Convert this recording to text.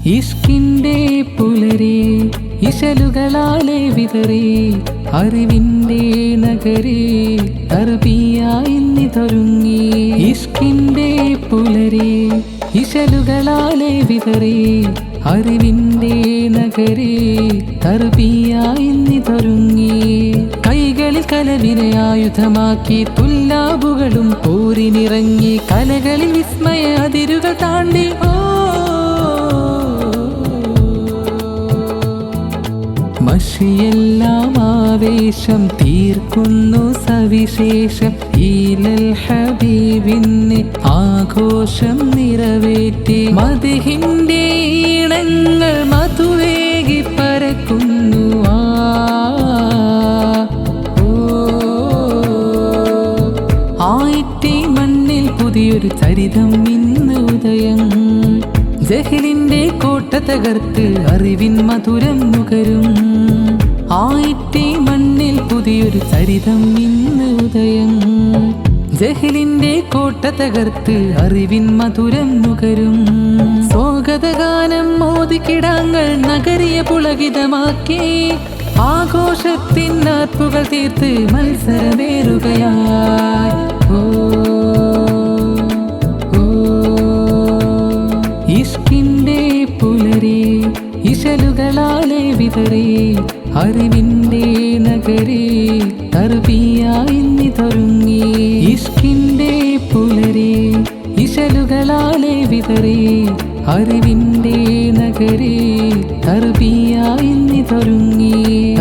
ഇഷ്കിന്റെ പുലരെ ഇശലുകളാലെ വിതറി അറിവിന്റെ നഗരെ തർബിയായി നിതൊരുങ്ങി. ഇഷ്കിന്റെ പുലരെ ഇശലുകളാലെ വിതറി അറിവിന്റെ നഗരെ തർബിയായി നിതൊരുങ്ങി. കൈകളിൽ കലവിനെ ആയുധമാക്കി തുല്ലാബുകളും പോരിനിറങ്ങി. കലകളിൽ വിസ്മയ അതിരുകൾ താണ്ടി മഷിയെല്ലാം ആവേശം തീർക്കുന്നു സവിശേഷം. ഈലൽ ഹബീബിന് ആഘോഷം നിറവേറ്റി മദ്ഹിന്റെ ഈണങ്ങൾ മധുവേകി പരക്കുന്നു. ആയിട്ടേ മണ്ണിൽ പുതിയൊരു ചരിതം ഇന്ന് ഉദയം. ജഹലിന്റെ കോട്ട തകർത്ത് അറിവിൻ മധുരം നുകരും. ആയിട്ടേ മണ്ണിൽ പുതിയൊരു ചരിതം ഇന്ന് ഉദയം. ജഹലിന്റെ കോട്ട തകർത്ത് അറിവിൻ മധുരം നുകരും. സ്വാഗതഗാനം മോദിക്കിടാങ്ങൾ നഗരിയ പുളകിതമാക്കി. ആഘോഷത്തിൻ ആർപ്പുകൾ തീർത്ത് മത്സരമേറുകയായി. ഇഷ്കിന്റെ പുലരെ ഇശലുകളാലെ വിതറി അറിവിന്റെ നഗരെ തർബിയായി നിതൊരുങ്ങി. ഇഷ്കിന്റെ പുലരെ ഇശലുകളാലെ വിതറി അറിവിന്റെ നഗരെ തർബിയായി നിതൊരുങ്ങി.